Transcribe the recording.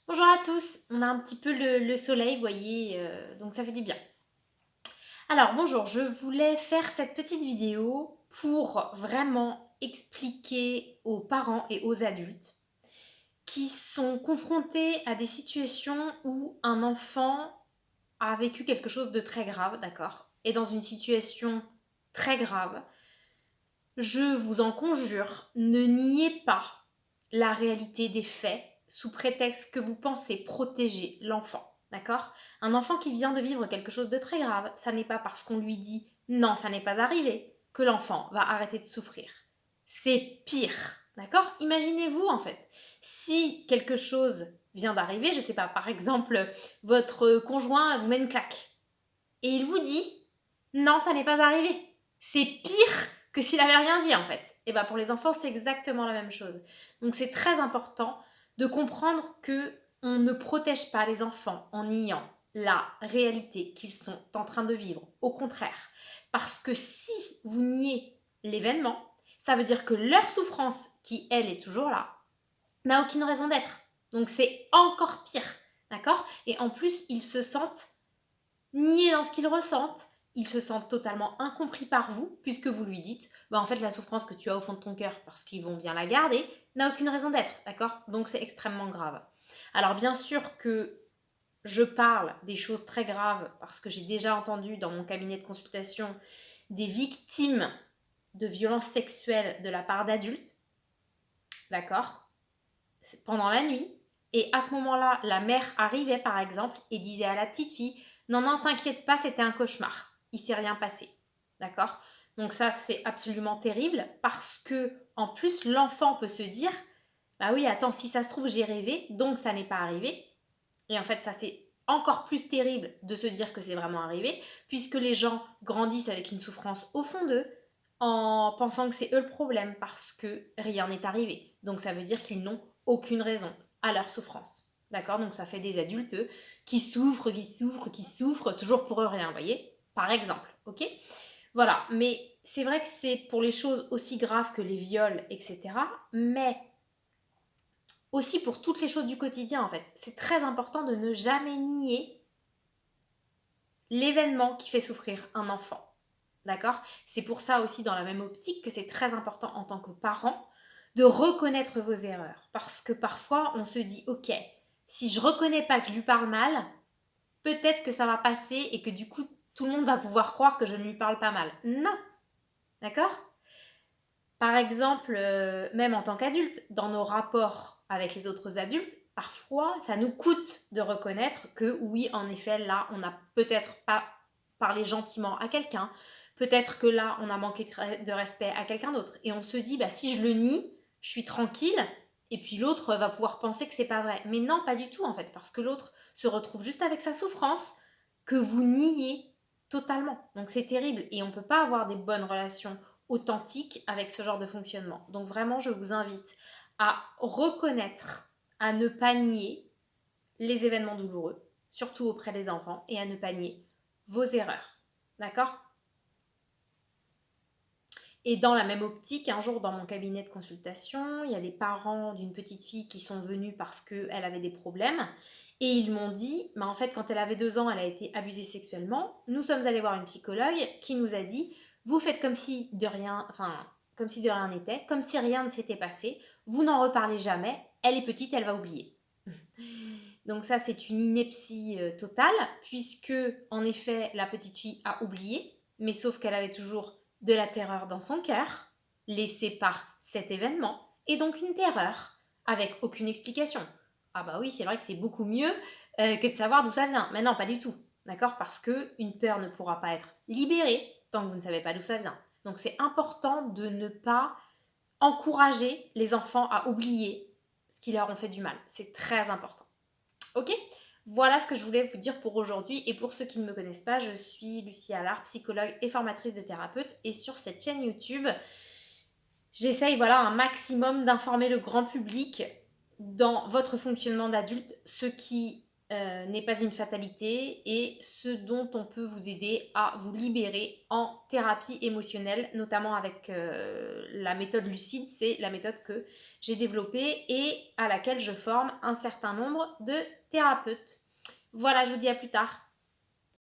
Bonjour à tous, on a un petit peu le soleil, vous voyez, donc ça fait du bien. Alors bonjour, je voulais faire cette petite vidéo pour vraiment expliquer aux parents et aux adultes qui sont confrontés à des situations où un enfant a vécu quelque chose de très grave, d'accord, et dans une situation très grave, je vous en conjure, ne niez pas la réalité des faits sous prétexte que vous pensez protéger l'enfant. D'accord. Un enfant qui vient de vivre quelque chose de très grave, ça n'est pas parce qu'on lui dit non, ça n'est pas arrivé, que l'enfant va arrêter de souffrir. C'est pire. D'accord. Imaginez-vous en fait, si quelque chose vient d'arriver, je ne sais pas, par exemple, votre conjoint vous met une claque et il vous dit non, ça n'est pas arrivé. C'est pire que s'il avait rien dit en fait. Et bien pour les enfants, c'est exactement la même chose. Donc c'est très important de comprendre que on ne protège pas les enfants en niant la réalité qu'ils sont en train de vivre. Au contraire, parce que si vous niez l'événement, ça veut dire que leur souffrance, qui elle est toujours là, n'a aucune raison d'être. Donc c'est encore pire, d'accord. Et en plus, ils se sentent niés dans ce qu'ils ressentent, ils se sentent totalement incompris par vous, puisque vous lui dites, bah en fait la souffrance que tu as au fond de ton cœur, parce qu'ils vont bien la garder, n'a aucune raison d'être, d'accord. Donc c'est extrêmement grave. Alors bien sûr que je parle des choses très graves, parce que j'ai déjà entendu dans mon cabinet de consultation des victimes de violences sexuelles de la part d'adultes, d'accord, pendant la nuit. Et à ce moment-là, la mère arrivait par exemple et disait à la petite fille, non, non, t'inquiète pas, c'était un cauchemar. Il s'est rien passé. D'accord. Donc ça, c'est absolument terrible parce que, en plus, l'enfant peut se dire, bah oui, attends, si ça se trouve, j'ai rêvé, donc ça n'est pas arrivé. Et en fait, ça, c'est encore plus terrible de se dire que c'est vraiment arrivé, puisque les gens grandissent avec une souffrance au fond d'eux en pensant que c'est eux le problème parce que rien n'est arrivé. Donc ça veut dire qu'ils n'ont aucune raison à leur souffrance. D'accord. Donc ça fait des adultes qui souffrent, qui souffrent, qui souffrent, toujours pour eux rien, vous voyez. Par exemple, ok. Voilà, mais c'est vrai que c'est pour les choses aussi graves que les viols, etc. Mais aussi pour toutes les choses du quotidien en fait. C'est très important de ne jamais nier l'événement qui fait souffrir un enfant. D'accord. C'est pour ça aussi dans la même optique que c'est très important en tant que parent de reconnaître vos erreurs. Parce que parfois on se dit ok, si je reconnais pas que je lui parle mal, peut-être que ça va passer et que du coup tout le monde va pouvoir croire que je ne lui parle pas mal. Non. D'accord. Par exemple, même en tant qu'adulte, dans nos rapports avec les autres adultes, parfois, ça nous coûte de reconnaître que oui, en effet, là, on n'a peut-être pas parlé gentiment à quelqu'un, peut-être que là, on a manqué de respect à quelqu'un d'autre. Et on se dit, bah, si je le nie, je suis tranquille, et puis l'autre va pouvoir penser que c'est pas vrai. Mais non, pas du tout, en fait, parce que l'autre se retrouve juste avec sa souffrance que vous niez totalement. Donc c'est terrible, et on ne peut pas avoir des bonnes relations authentique avec ce genre de fonctionnement. Donc vraiment, je vous invite à reconnaître, à ne pas nier les événements douloureux, surtout auprès des enfants, et à ne pas nier vos erreurs. D'accord. Et dans la même optique, un jour dans mon cabinet de consultation, il y a des parents d'une petite fille qui sont venus parce qu'elle avait des problèmes. Et ils m'ont dit, bah en fait, quand elle avait 2 ans, elle a été abusée sexuellement. Nous sommes allés voir une psychologue qui nous a dit, vous faites comme si de rien, enfin, comme si de rien n'était, comme si rien ne s'était passé. Vous n'en reparlez jamais. Elle est petite, elle va oublier. Donc ça, c'est une ineptie totale, puisque en effet, la petite fille a oublié, mais sauf qu'elle avait toujours de la terreur dans son cœur, laissée par cet événement, et donc une terreur avec aucune explication. Ah bah oui, c'est vrai que c'est beaucoup mieux que de savoir d'où ça vient. Mais non, pas du tout, d'accord. Parce que une peur ne pourra pas être libérée tant que vous ne savez pas d'où ça vient. Donc c'est important de ne pas encourager les enfants à oublier ce qui leur ont fait du mal. C'est très important. Ok. Voilà ce que je voulais vous dire pour aujourd'hui. Et pour ceux qui ne me connaissent pas, je suis Lucie Allard, psychologue et formatrice de thérapeute. Et sur cette chaîne YouTube, j'essaye voilà, un maximum d'informer le grand public dans votre fonctionnement d'adulte, ce qui n'est pas une fatalité et ce dont on peut vous aider à vous libérer en thérapie émotionnelle, notamment avec la méthode lucide. C'est la méthode que j'ai développée et à laquelle je forme un certain nombre de thérapeutes. Voilà, je vous dis à plus tard.